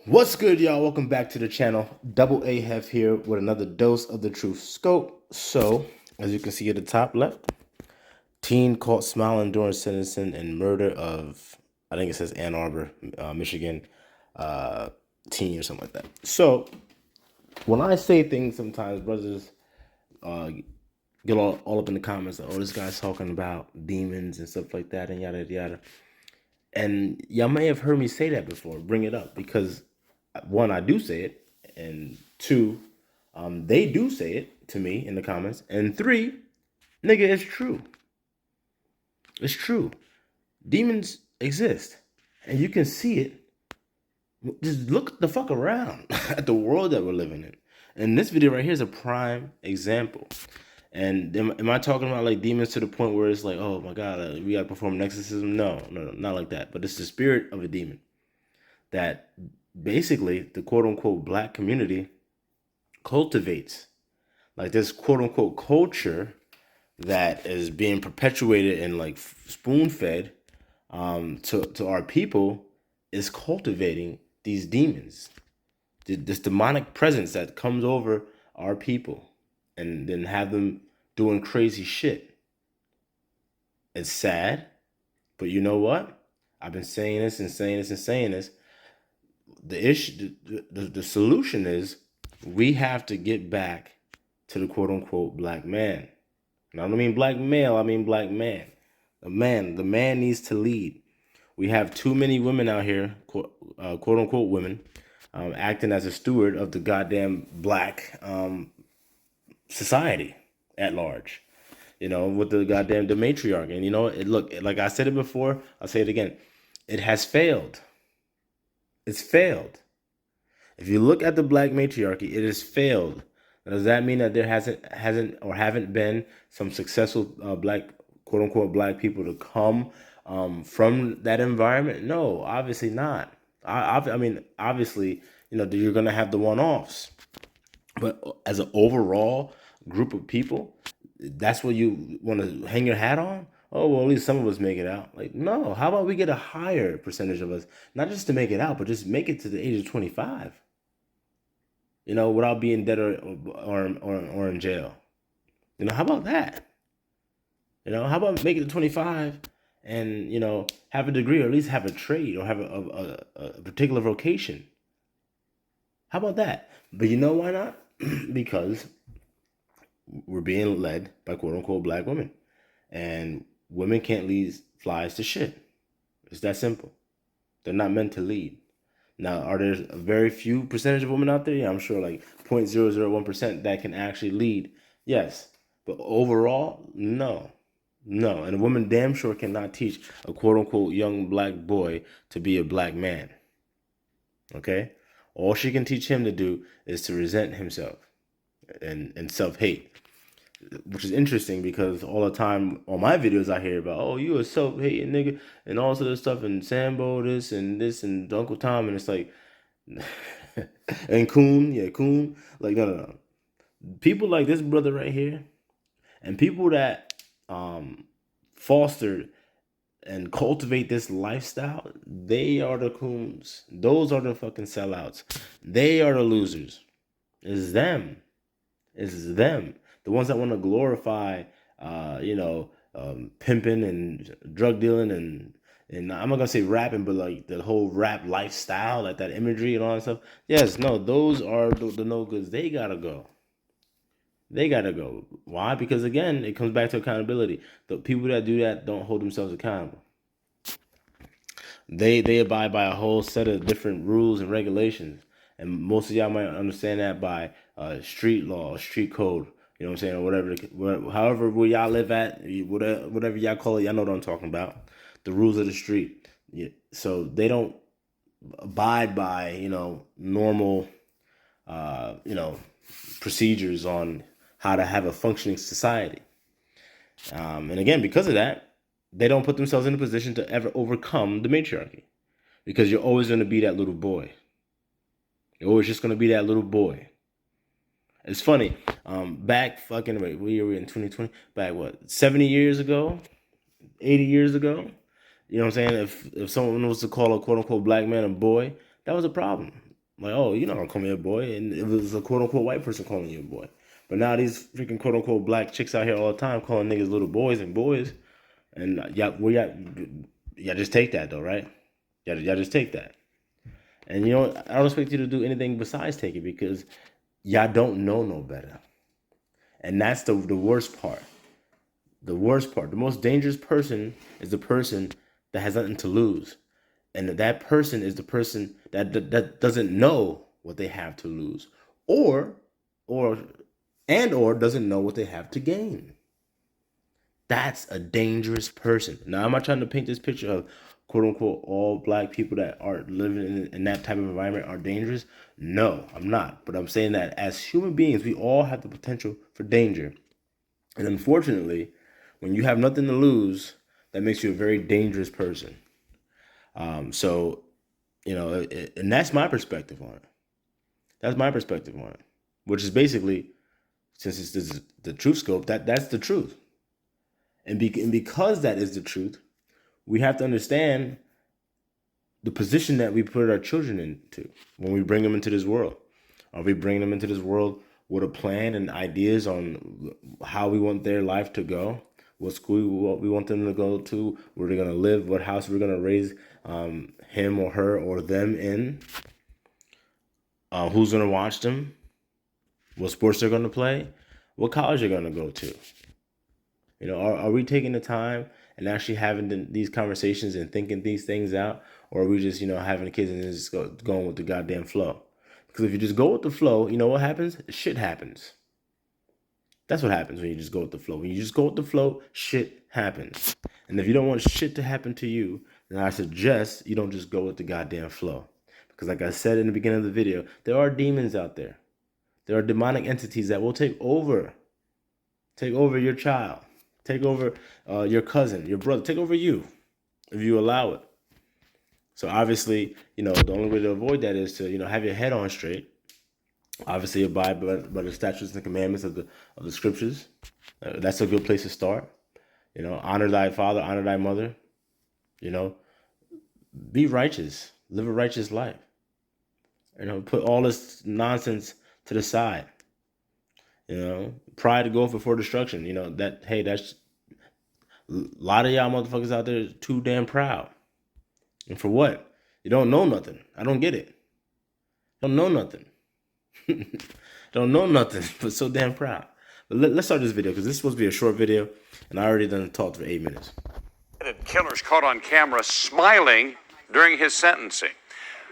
What's good, y'all? Welcome back to the channel. Double A Hef here with another dose of the truth scope. So, as you can see at the top left, teen caught smiling during sentencing and murder of, I think it says Ann Arbor, Michigan, uh, teen or something like that. So, when I say things, sometimes brothers uh, get all up in the comments, like, oh, this guy's talking about demons and stuff like that and yada yada. And y'all may have heard me say that before, bring it up, because one, I do say it, and two, they do say it to me in the comments, and three, nigga, it's true. It's true. Demons exist, and you can see it. Just look the fuck around at the world that we're living in. And this video right here is a prime example. And am I talking about like demons to the point where it's like, oh my God, we gotta perform an exorcism? No, not like that. But it's the spirit of a demon that basically the quote unquote black community cultivates. Like this quote unquote culture that is being perpetuated and like spoon fed to our people is cultivating these demons, this demonic presence that comes over our people and then have them doing crazy shit. It's sad, but you know what? I've been saying this and saying this and saying this. The issue, the solution is we have to get back to the quote unquote black man. And I don't mean black male, I mean black man. The man needs to lead. We have too many women out here, quote unquote women, acting as a steward of the goddamn black society at large. You know, with the goddamn the matriarch. And you know, look, like I said it before, I'll say it again. It has failed. It's failed. If you look at the black matriarchy, it has failed. Does that mean that there hasn't or haven't been some successful black quote unquote black people to come from that environment? No, obviously not. I mean, obviously, you know, you're gonna have the one-offs, but as an overall group of people, that's what you want to hang your hat on. Oh well, at least some of us make it out. Like, no, how about we get a higher percentage of us, not just to make it out, but just make it to the age of 25. You know, without being dead or in jail. You know, how about that? You know, how about make it to 25 and, you know, have a degree or at least have a trade or have a particular vocation? How about that? But you know why not? Because we're being led by quote unquote black women. And women can't lead flies to shit. It's that simple. They're not meant to lead. Now, are there a very few percentage of women out there? Yeah, I'm sure like 0.001% that can actually lead. Yes. But overall, no. No. And a woman damn sure cannot teach a quote unquote young black boy to be a black man. Okay? All she can teach him to do is to resent himself and self-hate. Which is interesting because all the time on my videos I hear about, oh, you a self-hating nigga and all sort of stuff and Sambo this and Uncle Tom, and it's like and Coon, yeah, Coon. Like, no. People like this brother right here and people that foster and cultivate this lifestyle, they are the coons. Those are the fucking sellouts. They are the losers. It's them. It's them. The ones that want to glorify, pimping and drug dealing and I'm not gonna say rapping, but like the whole rap lifestyle, like that imagery and all that stuff. Yes, no, those are the no goods. They gotta go. They gotta go. Why? Because again, it comes back to accountability. The people that do that don't hold themselves accountable. They abide by a whole set of different rules and regulations, and most of y'all might understand that by street law, street code. You know what I'm saying, or whatever, however where y'all live at, whatever y'all call it, y'all know what I'm talking about. The rules of the street. Yeah. So they don't abide by normal procedures on how to have a functioning society. And again, because of that, they don't put themselves in a position to ever overcome the matriarchy. Because you're always going to be that little boy. You're always just going to be that little boy. It's funny. Back fucking, wait, what year were we in 2020? Back what, 70 years ago? 80 years ago? You know what I'm saying? If someone was to call a quote unquote black man a boy, that was a problem. Like, oh, you're not gonna call me a boy, and it was a quote unquote white person calling you a boy. But now these freaking quote unquote black chicks out here all the time calling niggas little boys and boys, and y'all just take that though, right? Y'all just take that, and you know I don't expect you to do anything besides take it because y'all don't know no better, and that's the worst part. The worst part, the most dangerous person is the person that has nothing to lose. And that person is the person that doesn't know what they have to lose or or or doesn't know what they have to gain. That's a dangerous person. Now, I'm not trying to paint this picture of quote unquote all black people that are living in that type of environment are dangerous. No, I'm not. But I'm saying that as human beings, we all have the potential for danger. And unfortunately, when you have nothing to lose, that makes you a very dangerous person. So, you know, and that's my perspective on it. That's my perspective on it, which is basically, since it's the truth scope, that's the truth. And because that is the truth, we have to understand the position that we put our children into when we bring them into this world. Are we bringing them into this world with a plan and ideas on how we want their life to go? What school we want them to go to? Where they're going to live? What house we're going to raise him or her or them in? Who's going to watch them? What sports they're going to play? What college they're going to go to? You know, are we taking the time and actually having these conversations and thinking these things out? Or are we just, you know, having the kids and just going with the goddamn flow? Because if you just go with the flow, you know what happens? Shit happens. That's what happens when you just go with the flow. When you just go with the flow, shit happens. And if you don't want shit to happen to you, then I suggest you don't just go with the goddamn flow. Because like I said in the beginning of the video, there are demons out there. There are demonic entities that will take over your child, take over your cousin, your brother, take over you if you allow it. So obviously, you know, the only way to avoid that is to, you know, have your head on straight. Obviously, abide by the statutes and commandments of the scriptures. That's a good place to start. You know, honor thy father, honor thy mother. You know, be righteous, live a righteous life. You know, put all this nonsense to the side. You know, pride to go before destruction. You know that's a lot of y'all motherfuckers out there too damn proud. And for what? You don't know nothing. I don't get it. Don't know nothing. Don't know nothing, but so damn proud. But let's start this video because this is supposed to be a short video, and I already done talked for 8 minutes. Killers caught on camera smiling during his sentencing.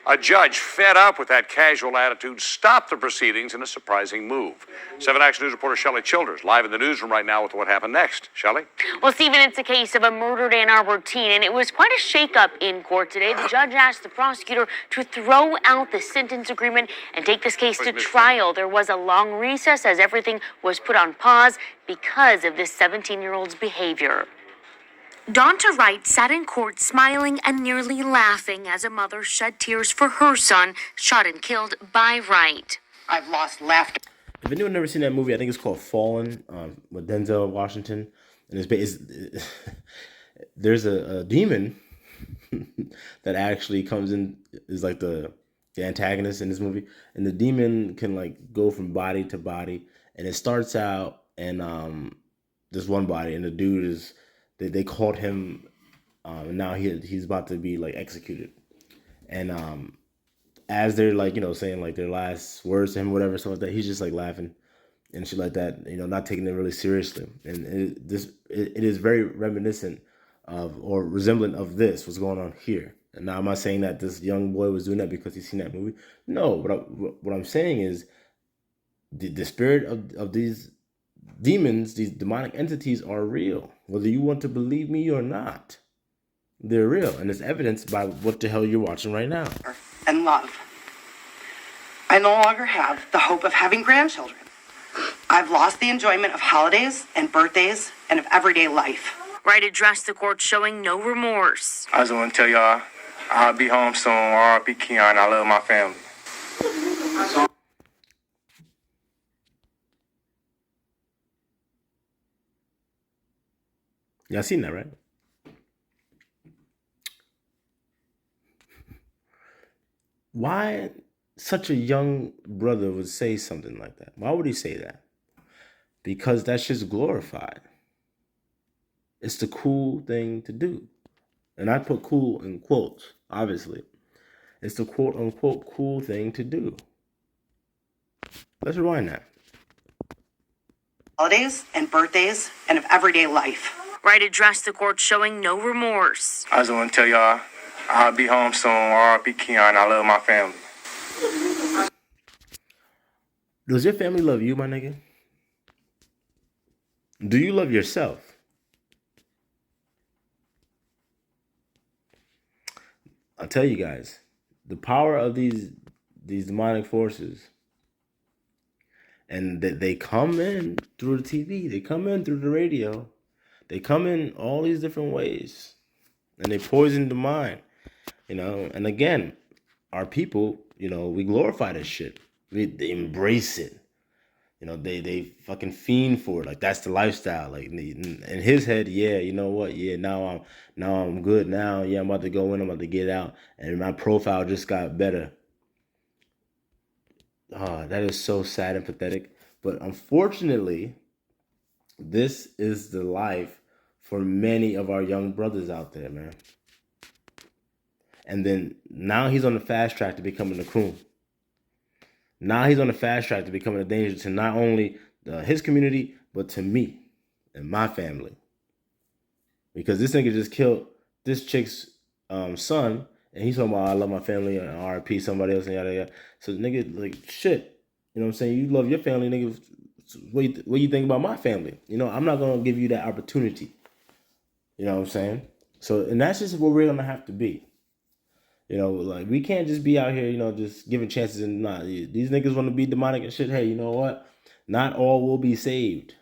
A judge fed up with that casual attitude stopped the proceedings in a surprising move. 7 Action News reporter Shelley Childers live in the newsroom right now with what happened next. Shelley? Well, Stephen, it's a case of a murdered Ann Arbor teen, and it was quite a shakeup in court today. The judge asked the prosecutor to throw out the sentence agreement and take this case to trial. There was a long recess as everything was put on pause because of this 17-year-old's behavior. Donta Wright sat in court smiling and nearly laughing as a mother shed tears for her son, shot and killed by Wright. I've lost laughter. If anyone never seen that movie, I think it's called Fallen with Denzel Washington. And there's a demon that actually comes in, is like the antagonist in this movie. And the demon can like go from body to body. And it starts out in this one body, and the dude is, they caught him, and now he's about to be like executed. And as they're like, you know, saying like their last words to him, whatever, stuff like that, he's just like laughing and shit like that, you know, not taking it really seriously. And it is very reminiscent of, or resemblant of this, what's going on here. And now I'm not saying that this young boy was doing that because he's seen that movie. No, what I'm saying is the spirit of these demons, these demonic entities are real. Whether you want to believe me or not, they're real. And it's evidenced by what the hell you're watching right now. And love. I no longer have the hope of having grandchildren. I've lost the enjoyment of holidays and birthdays and of everyday life. Wright addressed the court showing no remorse. I just want to tell y'all, I'll be home soon. R.I.P. Keon. I love my family. Y'all seen that, right? Why such a young brother would say something like that? Why would he say that? Because that shit's glorified. It's the cool thing to do. And I put cool in quotes, obviously. It's the quote unquote cool thing to do. Let's rewind that. Holidays and birthdays and of everyday life. Wright addressed the court showing no remorse. I just want to tell y'all, I'll be home soon. R.I.P. Keon. I love my family. Does your family love you, my nigga? Do you love yourself? I'll tell you guys, the power of these demonic forces, and they come in through the TV, they come in through the radio, they come in all these different ways, and they poison the mind, you know. And again, our people, you know, we glorify this shit. They embrace it. You know, they fucking fiend for it. Like, that's the lifestyle. Like, in his head, yeah, you know what? Yeah, now I'm good now. Yeah, I'm about to go in. I'm about to get out. And my profile just got better. Oh, that is so sad and pathetic. But unfortunately, this is the life for many of our young brothers out there, man. And then now he's on the fast track to becoming a coon. Now he's on the fast track to becoming a danger to not only his community, but to me and my family. Because this nigga just killed this chick's son, and he's talking about, I love my family, and RP somebody else, and yada yada. So nigga, like, shit. You know what I'm saying? You love your family, nigga. What you think about my family? You know, I'm not going to give you that opportunity. You know what I'm saying? So, and that's just what we're going to have to be. You know, like, we can't just be out here, you know, just giving chances and not. These niggas want to be demonic and shit. Hey, you know what? Not all will be saved.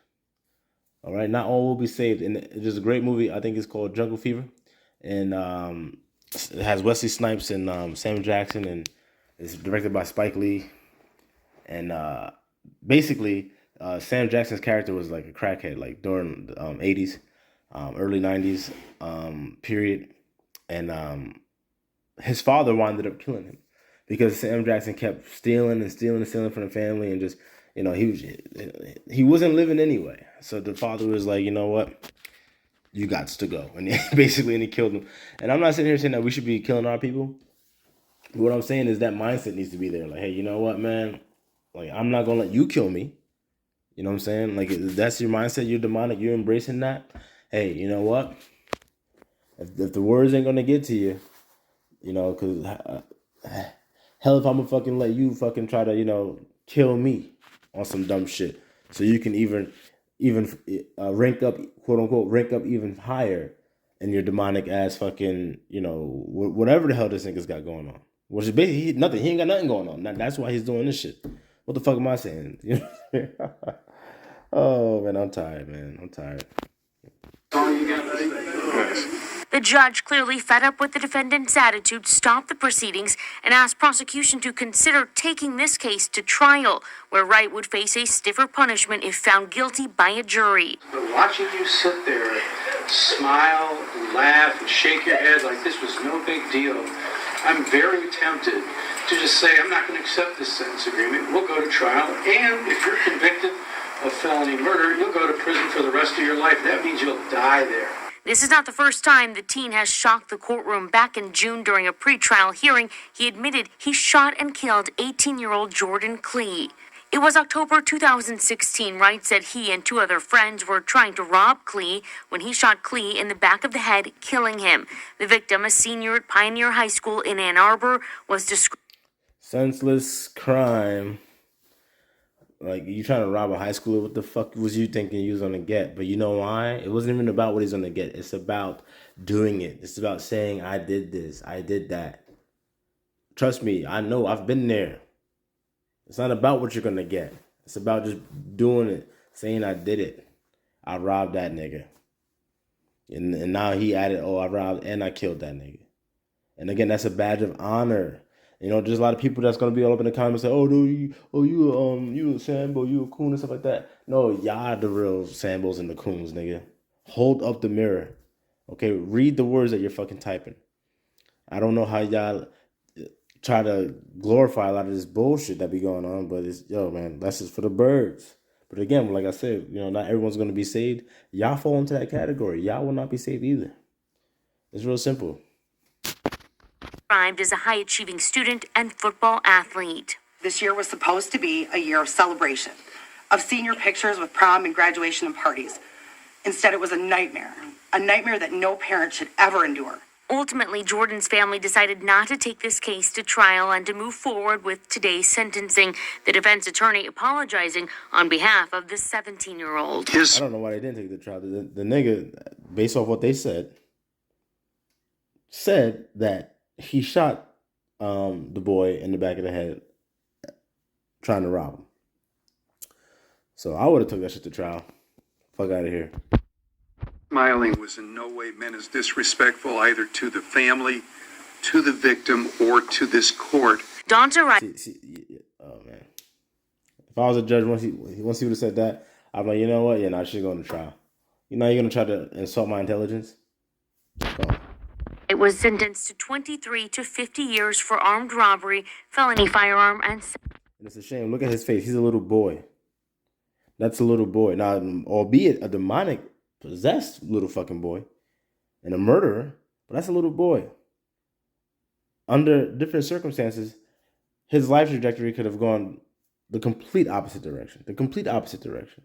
All right? Not all will be saved. And there's a great movie, I think it's called Jungle Fever. And it has Wesley Snipes and Sam Jackson. And it's directed by Spike Lee. And basically, Sam Jackson's character was like a crackhead, like during the 80s, early 90s period. And his father wound up killing him because Sam Jackson kept stealing from the family, and just, you know, he wasn't living anyway. So the father was like, you know what, you got to go, and he killed him. And I'm not sitting here saying that we should be killing our people. But what I'm saying is that mindset needs to be there. Like, hey, you know what, man? Like, I'm not gonna let you kill me. You know what I'm saying? Like, if that's your mindset, you're demonic, you're embracing that. Hey, you know what? If the words ain't gonna get to you, you know, because hell if I'm gonna fucking let you fucking try to, you know, kill me on some dumb shit, so you can even rank up, quote unquote, rank up even higher in your demonic ass fucking, you know, whatever the hell this nigga's got going on. Which is basically nothing. He ain't got nothing going on. That's why he's doing this shit. What the fuck am I saying? You know? Oh man, I'm tired, man. I'm tired. The judge, clearly fed up with the defendant's attitude, stopped the proceedings and asked prosecution to consider taking this case to trial, where Wright would face a stiffer punishment if found guilty by a jury. But watching you sit there, smile, laugh, and shake your head like this was no big deal, I'm very tempted to just say, I'm not going to accept this sentence agreement. We'll go to trial, and if you're convicted of felony murder, you'll go to prison for the rest of your life. That means you'll die there. This is not the first time the teen has shocked the courtroom. Back in June during a pretrial hearing, he admitted he shot and killed 18-year-old Jordan Clee. It was October 2016. Wright said he and two other friends were trying to rob Clee when he shot Clee in the back of the head, killing him. The victim, a senior at Pioneer High School in Ann Arbor, was described. Senseless crime. Like, you trying to rob a high schooler? What the fuck was you thinking you was gonna get? But you know why? It wasn't even about what he's gonna get. It's about doing it. It's about saying, I did this, I did that. Trust me, I know, I've been there. It's not about what you're gonna get. It's about just doing it, saying I did it. I robbed that nigga. And now he added, oh, I robbed and I killed that nigga. And again, that's a badge of honor. You know, there's a lot of people that's gonna be all up in the comments and say, "Oh, dude, you a Sambo, you a coon," and stuff like that. No, y'all the real Sambos and the coons, nigga. Hold up the mirror, okay? Read the words that you're fucking typing. I don't know how y'all try to glorify a lot of this bullshit that be going on, but it's, yo, man, that's just for the birds. But again, like I said, not everyone's going to be saved. Y'all fall into that category. Y'all will not be saved either. It's real simple. Described as a high-achieving student and football athlete. This year was supposed to be a year of celebration, of senior pictures with prom and graduation and parties. Instead, it was a nightmare that no parent should ever endure. Ultimately, Jordan's family decided not to take this case to trial and to move forward with today's sentencing. The defense attorney apologizing on behalf of the 17-year-old. I don't know why they didn't take the trial. The nigga, based off what they said that he shot the boy in the back of the head trying to rob him. So I would have took that shit to trial. Fuck out of here. Smiling was in no way meant as disrespectful either to the family, to the victim, or to this court. Donta Wright. Oh, man. If I was a judge, once he would have said that, I'm like, you know what? Yeah, I should go to trial. You're going to try to insult my intelligence? Go on. It was sentenced to 23 to 50 years for armed robbery, felony firearm, and it's a shame. Look at his face. He's a little boy. That's a little boy. Now, albeit a demonic, possessed little fucking boy and a murderer, but that's a little boy. Under different circumstances, his life trajectory could have gone the complete opposite direction. The complete opposite direction.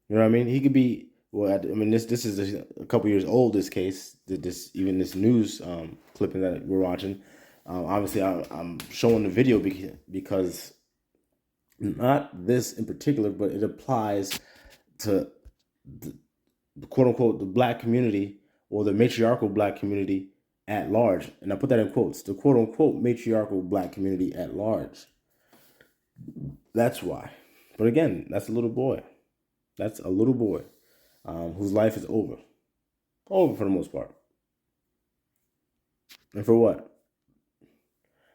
You know what I mean? He could be, well, I mean, this is a couple years old, this case, this news clipping that we're watching. Obviously, I'm showing the video because not this in particular, but it applies to the quote unquote the black community or the matriarchal black community at large. And I put that in quotes, the quote unquote matriarchal black community at large. That's why. But again, that's a little boy. That's a little boy whose life is over. Over for the most part. And for what?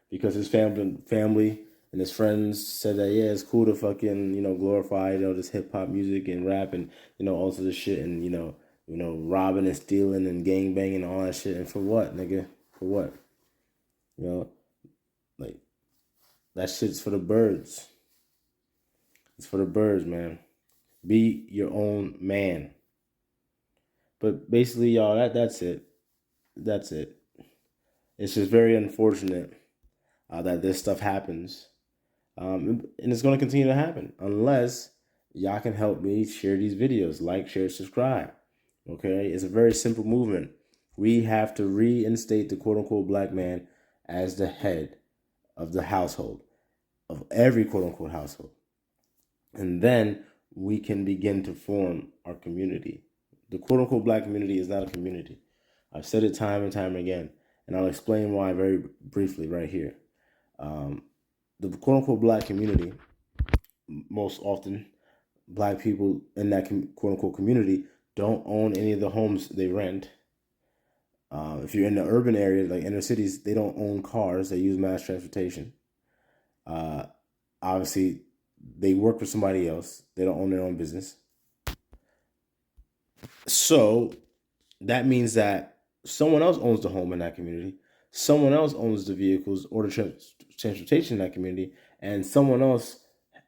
Because his family and his friends said that, yeah, it's cool to fucking, glorify, this hip hop music and rap and, all sorts of shit and, robbing and stealing and gang banging and all that shit. And for what, nigga? For what? Like, that shit's for the birds. It's for the birds, man. Be your own man. But basically, y'all, that's it. That's it. It's just very unfortunate that this stuff happens. And it's going to continue to happen unless y'all can help me share these videos. Like, share, subscribe. Okay? It's a very simple movement. We have to reinstate the quote-unquote black man as the head of the household, of every quote-unquote household. And then we can begin to form our community. The quote-unquote black community is not a community. I've said it time and time again, and I'll explain why very briefly right here. The quote-unquote black community, most often, black people in that quote-unquote community don't own any of the homes they rent. If you're in the urban area, like inner cities, they don't own cars. They use mass transportation. Obviously, they work for somebody else. They don't own their own business. So that means that someone else owns the home in that community. Someone else owns the vehicles or the transportation in that community. And someone else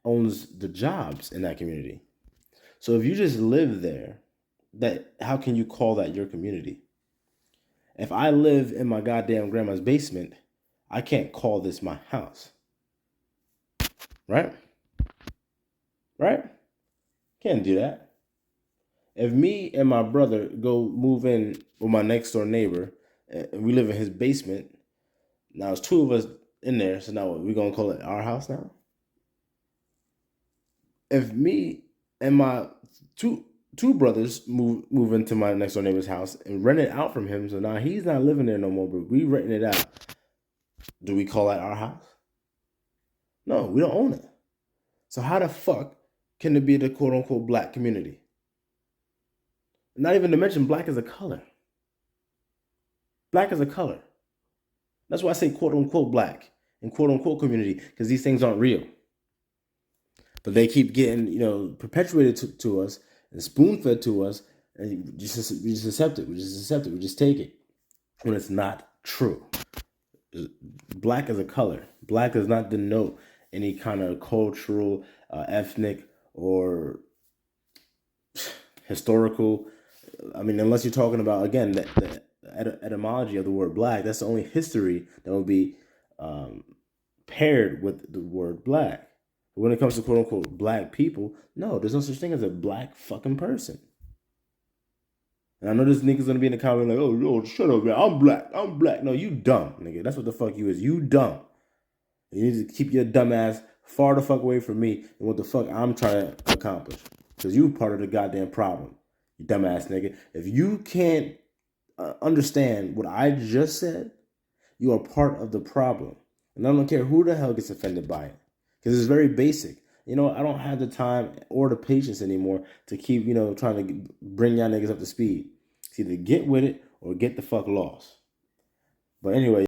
owns the jobs in that community. So if you just live there, how can you call that your community? If I live in my goddamn grandma's basement, I can't call this my house. Right? Right? Can't do that. If me and my brother go move in with my next door neighbor and we live in his basement, now it's two of us in there, so now what, we gonna call it our house now? If me and my two brothers move into my next door neighbor's house and rent it out from him, so now he's not living there no more, but we renting it out, do we call that our house? No, we don't own it. So how the fuck can it be the quote-unquote black community? Not even to mention black is a color. Black is a color. That's why I say quote-unquote black and quote-unquote community, because these things aren't real. But they keep getting, perpetuated to us and spoon-fed to us, and we just accept it. We just take it when it's not true. Black is a color. Black does not denote any kind of cultural, ethnic, or historical. I mean, unless you're talking about, again, the etymology of the word black, that's the only history that would be paired with the word black. But when it comes to quote unquote black people, no, there's no such thing as a black fucking person. And I know this nigga's gonna be in the comment like, oh, shut up, man. I'm black. I'm black. No, you dumb, nigga. That's what the fuck you is. You dumb. You need to keep your dumb ass far the fuck away from me and what the fuck I'm trying to accomplish. Because you part of the goddamn problem, you dumbass nigga. If you can't understand what I just said, you are part of the problem. And I don't care who the hell gets offended by it. Because it's very basic. You know, I don't have the time or the patience anymore to keep, trying to bring y'all niggas up to speed. It's either get with it or get the fuck lost. But anyway.